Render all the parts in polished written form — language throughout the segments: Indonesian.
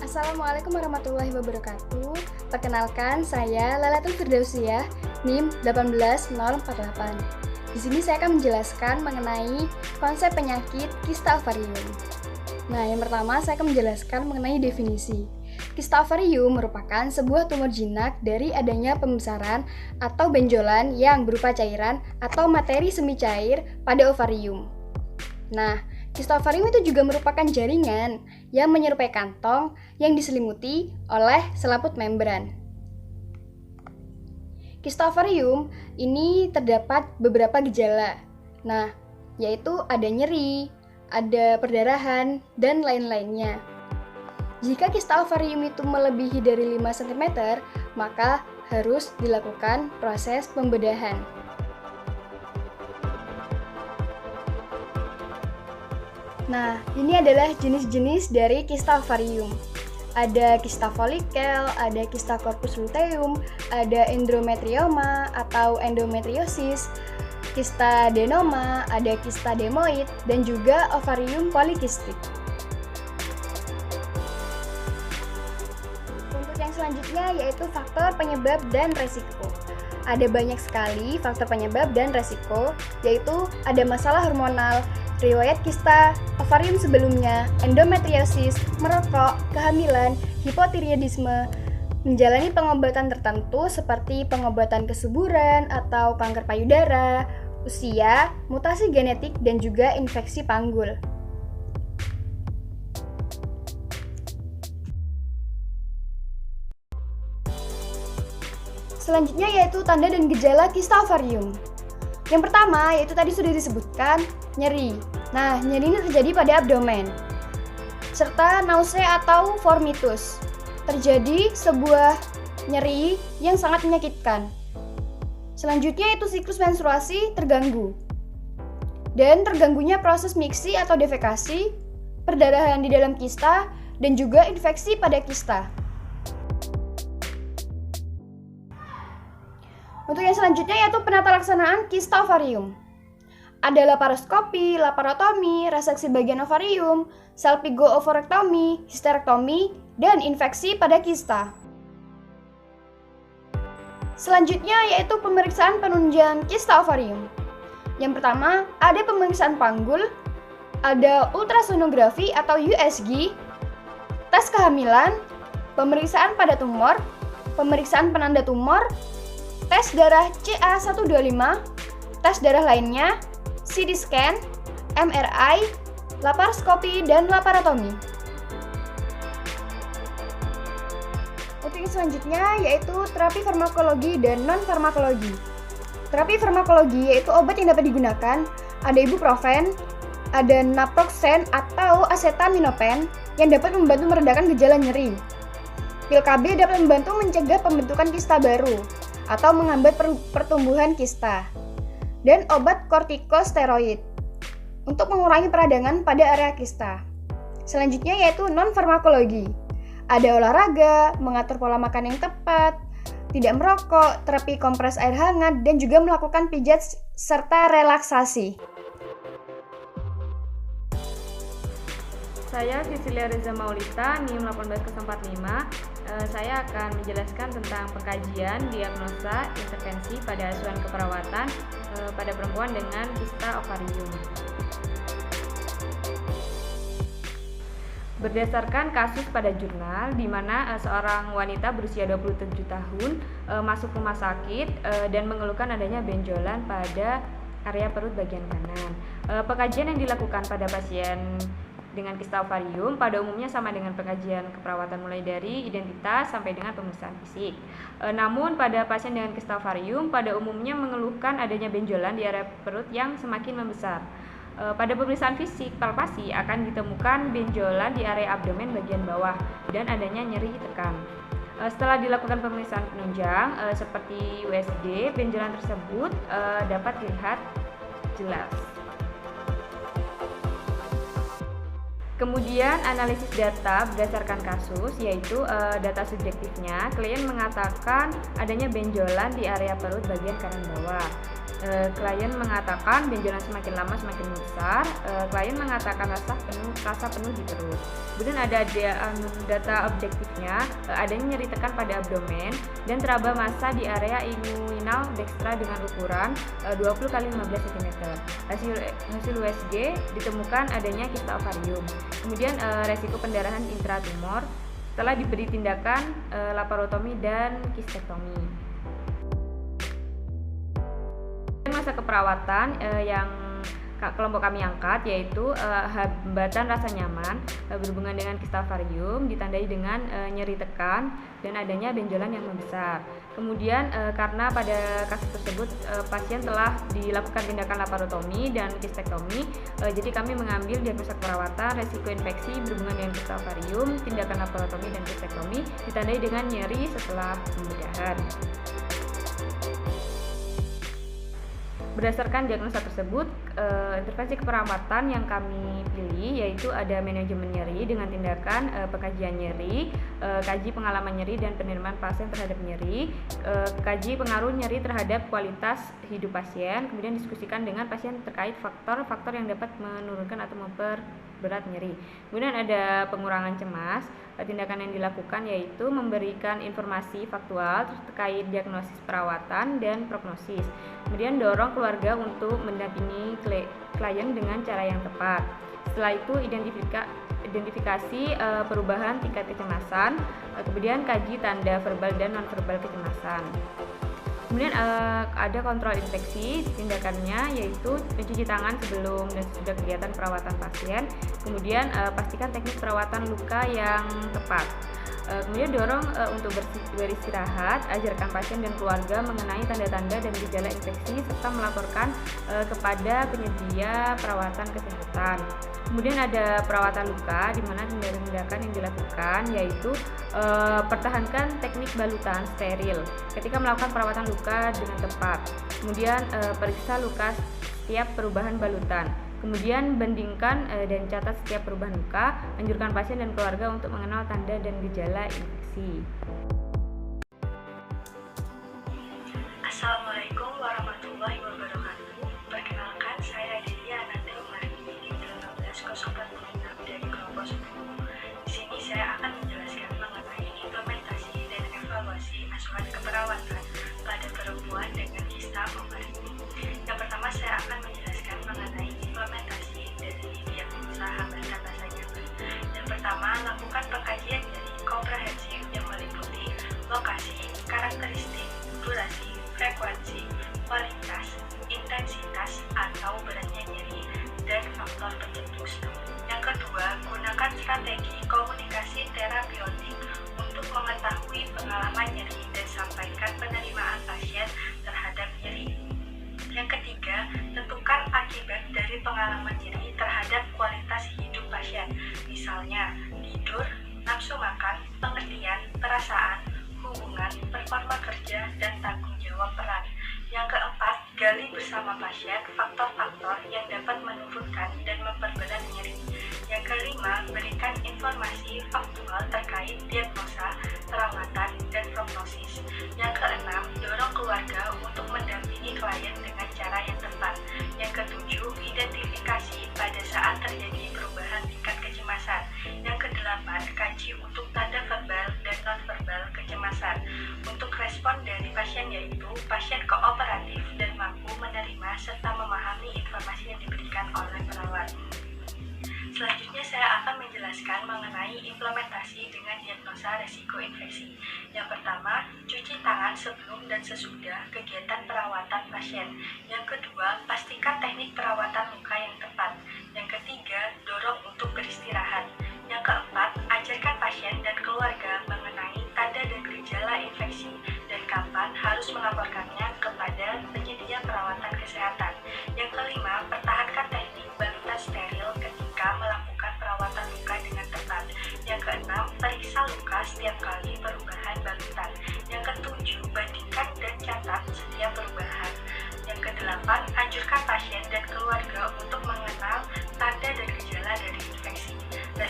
Assalamualaikum warahmatullahi wabarakatuh. Perkenalkan, saya Lailatul Firdausyah, NIM 18048. Di sini saya akan menjelaskan mengenai konsep penyakit kista ovarium. Nah, yang pertama saya akan menjelaskan mengenai definisi. Kista ovarium merupakan sebuah tumor jinak dari adanya pembesaran atau benjolan yang berupa cairan atau materi semi cair pada ovarium. Nah, kista ovarium itu juga merupakan jaringan yang menyerupai kantong yang diselimuti oleh selaput membran. Kista ovarium ini terdapat beberapa gejala. Nah, yaitu ada nyeri, ada perdarahan, dan lain-lainnya. Jika kista ovarium itu melebihi dari 5 cm, maka harus dilakukan proses pembedahan. Nah, ini adalah jenis-jenis dari kista ovarium. Ada kista folikel, ada kista corpus luteum, ada endometrioma atau endometriosis, kista adenoma, ada kista demoid, dan juga ovarium polikistik. Untuk yang selanjutnya yaitu faktor penyebab dan resiko. Ada banyak sekali faktor penyebab dan resiko, yaitu ada masalah hormonal, riwayat kista ovarium sebelumnya, endometriosis, merokok, kehamilan, hipotiroidisme, menjalani pengobatan tertentu seperti pengobatan kesuburan atau kanker payudara, usia, mutasi genetik, dan juga infeksi panggul. Selanjutnya yaitu tanda dan gejala kista ovarium. Yang pertama yaitu tadi sudah disebutkan, nyeri. Nah, nyeri ini terjadi pada abdomen, serta nausea atau vomitus. Terjadi sebuah nyeri yang sangat menyakitkan. Selanjutnya itu siklus menstruasi terganggu. Dan terganggunya proses miksi atau defekasi, perdarahan di dalam kista, dan juga infeksi pada kista. Untuk yang selanjutnya yaitu penata laksanaan kista ovarium. Ada laparoskopi, laparotomi, reseksi bagian ovarium, salpingo-ovarektomi, histerektomi, dan infeksi pada kista. Selanjutnya yaitu pemeriksaan penunjang kista ovarium. Yang pertama, ada pemeriksaan panggul, ada ultrasonografi atau USG, tes kehamilan, pemeriksaan pada tumor, pemeriksaan penanda tumor, tes darah CA125, tes darah lainnya, CT scan, MRI, laparoskopi, dan laparotomi. Untuk yang selanjutnya yaitu terapi farmakologi dan non-farmakologi. Terapi farmakologi yaitu obat yang dapat digunakan, ada ibuprofen, ada naproxen atau acetaminophen yang dapat membantu meredakan gejala nyeri. Pil KB dapat membantu mencegah pembentukan kista baru atau menghambat pertumbuhan kista. Dan obat kortikosteroid untuk mengurangi peradangan pada area kista. Selanjutnya yaitu non-farmakologi. Ada olahraga, mengatur pola makan yang tepat, tidak merokok, terapi kompres air hangat, dan juga melakukan pijat serta relaksasi. Saya Cecilia Reza Maulita, NIM 18045. Saya akan menjelaskan tentang pengkajian, diagnosa, intervensi pada asuhan keperawatan pada perempuan dengan kista ovarium. Berdasarkan kasus pada jurnal di mana seorang wanita berusia 27 tahun masuk rumah sakit dan mengeluhkan adanya benjolan pada area perut bagian kanan. Pengkajian yang dilakukan pada pasien dengan kista ovarium pada umumnya sama dengan pengkajian keperawatan mulai dari identitas sampai dengan pemeriksaan fisik. Namun pada pasien dengan kista ovarium pada umumnya mengeluhkan adanya benjolan di area perut yang semakin membesar. Pada pemeriksaan fisik palpasi akan ditemukan benjolan di area abdomen bagian bawah dan adanya nyeri tekan. Setelah dilakukan pemeriksaan penunjang seperti USG, benjolan tersebut dapat dilihat jelas. Kemudian analisis data berdasarkan kasus, yaitu data subjektifnya. Klien mengatakan adanya benjolan di area perut bagian kanan bawah. Klien mengatakan benjolan semakin lama semakin besar. Klien mengatakan rasa penuh di perut. Kemudian ada data objektifnya, adanya nyeri tekan pada abdomen dan teraba massa di area inguinal dekstra dengan ukuran 20 x 15 cm. Hasil USG ditemukan adanya kista ovarium. Kemudian resiko pendarahan intratumor setelah diberi tindakan laparotomi dan kistektomi. Masa keperawatan yang kelompok kami angkat yaitu hambatan rasa nyaman berhubungan dengan kista ovarium ditandai dengan nyeri tekan dan adanya benjolan yang membesar. Kemudian karena pada kasus tersebut pasien telah dilakukan tindakan laparotomi dan kistektomi, jadi kami mengambil diagnosa perawatan resiko infeksi berhubungan dengan kista ovarium, tindakan laparotomi dan kistektomi ditandai dengan nyeri setelah pembedahan. Berdasarkan diagnosa tersebut, intervensi keperawatan yang kami pilih yaitu ada manajemen nyeri dengan tindakan pengkajian nyeri, kaji pengalaman nyeri dan penerimaan pasien terhadap nyeri, kaji pengaruh nyeri terhadap kualitas hidup pasien, kemudian diskusikan dengan pasien terkait faktor-faktor yang dapat menurunkan atau memperberat nyeri. Kemudian ada pengurangan cemas. Tindakan yang dilakukan yaitu memberikan informasi faktual terkait diagnosis perawatan dan prognosis. Kemudian dorong keluarga untuk mendampingi klien dengan cara yang tepat. Setelah itu identifikasi perubahan tingkat kecemasan, kemudian kaji tanda verbal dan nonverbal kecemasan. Kemudian ada kontrol infeksi, tindakannya yaitu mencuci tangan sebelum dan sesudah kegiatan perawatan pasien. Kemudian pastikan teknik perawatan luka yang tepat. Kemudian dorong untuk beristirahat, ajarkan pasien dan keluarga mengenai tanda-tanda dan gejala infeksi serta melaporkan kepada penyedia perawatan kesehatan. Kemudian ada perawatan luka, di mana tindakan yang dilakukan yaitu pertahankan teknik balutan steril ketika melakukan perawatan luka dengan tepat. Kemudian periksa luka setiap perubahan balutan. Kemudian bandingkan dan catat setiap perubahan luka. Anjurkan pasien dan keluarga untuk mengenal tanda dan gejala infeksi. Assalamualaikum warahmatullahi wabarakatuh. Perkenalkan, saya Delia Ananda Umarini 18046 dari kelompok 10. Di sini saya akan menjelaskan mengenai implementasi dan evaluasi asuhan keperawatan pada perempuan dengan kista ovarium. Yang pertama, saya akan menjelaskan mengenai implementasi dari diagnosa hambatan rasa nyaman. Yang pertama, lakukan pengkajian nyeri komprehensif yang meliputi lokasi, karakteristik, durasi, frekuensi, kualitas, intensitas atau beratnya nyeri, dan faktor pencetus. Yang kedua, gunakan strategi komunikasi terapeutik untuk mengetahui pengalaman nyeri dan sampaikan penerimaan pasien terhadap nyeri. Yang ketiga, tentukan akibat dari pengalaman nyeri terhadap kualitas hidup pasien, misalnya tidur, nafsu makan, pengertian, perasaan, hubungan, performa kerja, dan tanggung jawab peran. Yang keempat, gali bersama pasien faktor-faktor yang dapat menurunkan dan memperberat nyeri. Yang kelima, berikan informasi faktual terkait diagnosa, perawatan, dan prognosis. Yang keenam, dorong keluarga untuk mendampingi klien dengan cara yang tepat. Yang ketujuh, identifikasi pada saat terjadi perubahan tingkat kecemasan. Yang kedelapan, kaji untuk tanda verbal dan nonverbal kecemasan. Untuk respon dari pasien yaitu pasien kooperatif dan mampu menerima serta memahami informasi yang diberikan oleh perawat. Selanjutnya saya akan menjelaskan mengenai implementasi dengan diagnosa resiko infeksi. Yang pertama, cuci tangan sebelum dan sesudah kegiatan perawatan pasien. Yang kedua, pastikan teknik perawatan luka yang tepat. Yang ketiga, dorong untuk beristirahat. Yang keempat, ajarkan pasien dan keluarga mengenai tanda dan gejala infeksi dan kapan harus melaporkannya kepada penyedia perawatan kesehatan. Yang kelima, pertahankan teknik balutan steril ketika melakukan perawatan luka dengan tepat. Yang keenam, periksa luka setiap kali perubahan balutan. Yang ketujuh, bandingkan dan catat setiap perubahan. Yang kedelapan, anjurkan pasien dan keluarga untuk mengenal tanda dan gejala dari infeksi. Dan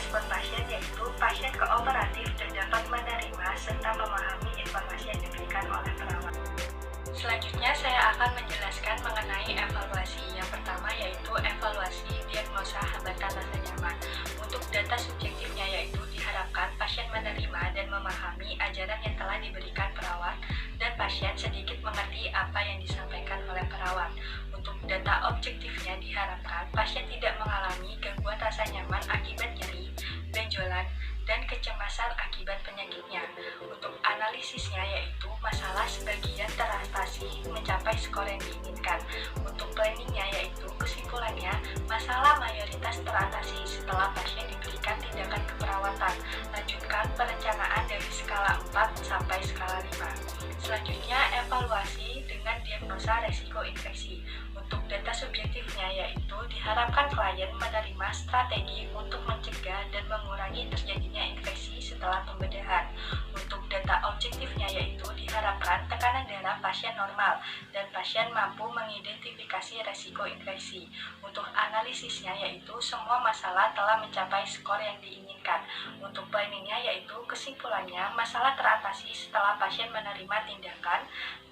data subjektifnya yaitu diharapkan pasien menerima dan memahami ajaran yang telah diberikan perawat dan pasien sedikit mengerti apa yang disampaikan oleh perawat. Untuk data objektifnya diharapkan pasien tidak mengalami gangguan rasa nyaman akibat nyeri, benjolan, dan kecemasan akibat penyakitnya. Untuk analisisnya yaitu masalah sebagian teratasi mencapai skor yang diinginkan. Untuk planningnya yaitu kesimpulannya masalah mayoritas teratasi setelah pasien diberikan tindakan keperawatan. Lanjutkan perencanaan dari skala 4 sampai skala 5. Selanjutnya evaluasi dengan diagnosa resiko infeksi. Untuk data subjektifnya yaitu diharapkan klien menerima strategi untuk mencegah dan mengurangi terjadinya infeksi setelah pembedahan. Untuk data objektifnya yaitu diharapkan tekanan darah pasien normal dan pasien mampu mengidentifikasi resiko infeksi. Untuk analisisnya yaitu semua masalah telah mencapai skor yang diinginkan. Untuk planningnya yaitu kesimpulannya masalah teratasi setelah pasien menerima tindakan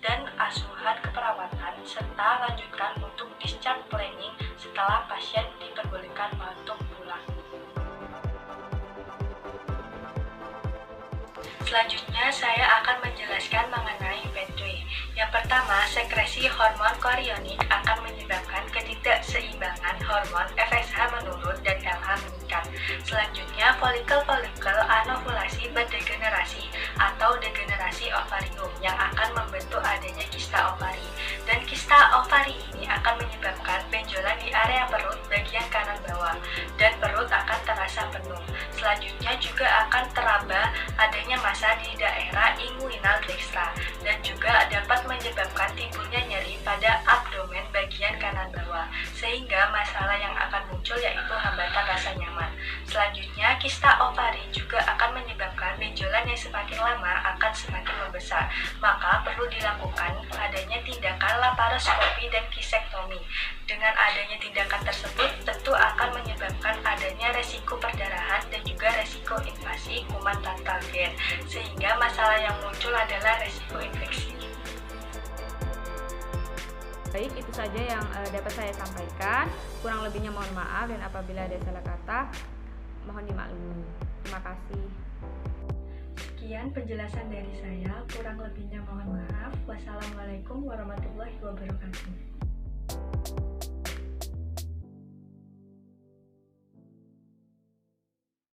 dan asuhan keperawatan serta lanjutkan untuk discharge planning setelah pasien diperbolehkan untuk pulang. Selanjutnya saya akan menjelaskan mengenai pathway. Yang pertama, sekresi hormon korionik akan menyebabkan ketidakseimbangan hormon FSH menurun dan LH meningkat. Selanjutnya, folikel-folikel anovulasi berdegenerasi atau degenerasi ovarium yang akan membentuk adanya kista ovari. Dan kista ovari ini akan menyebabkan benjolan di area perut bagian kanan bawah dan perut akan terasa penuh. Selanjutnya juga akan teraba adanya massa di daerah inguinal dextra dan juga dapat menyebabkan timbulnya nyeri pada abdomen bagian kanan bawah sehingga masalah yang akan muncul yaitu hambatan rasa nyaman. Selanjutnya kista ovari juga akan menyebabkan benjolan yang semakin lama akan semakin membesar, maka perlu dilakukan adanya tindakan laparoskopi dan kisektomi. Dengan adanya tindakan tersebut tentu akan menyebabkan adanya resiko perdarahan dan juga resiko invasi kuman tanpa gen, sehingga masalah yang muncul adalah resiko infeksi. Baik, itu saja yang dapat saya sampaikan. Kurang lebihnya mohon maaf dan apabila ada salah kata mohon dimaklumi. Terima kasih. Sekian penjelasan dari saya, kurang lebihnya mohon maaf. Wassalamualaikum warahmatullahi wabarakatuh.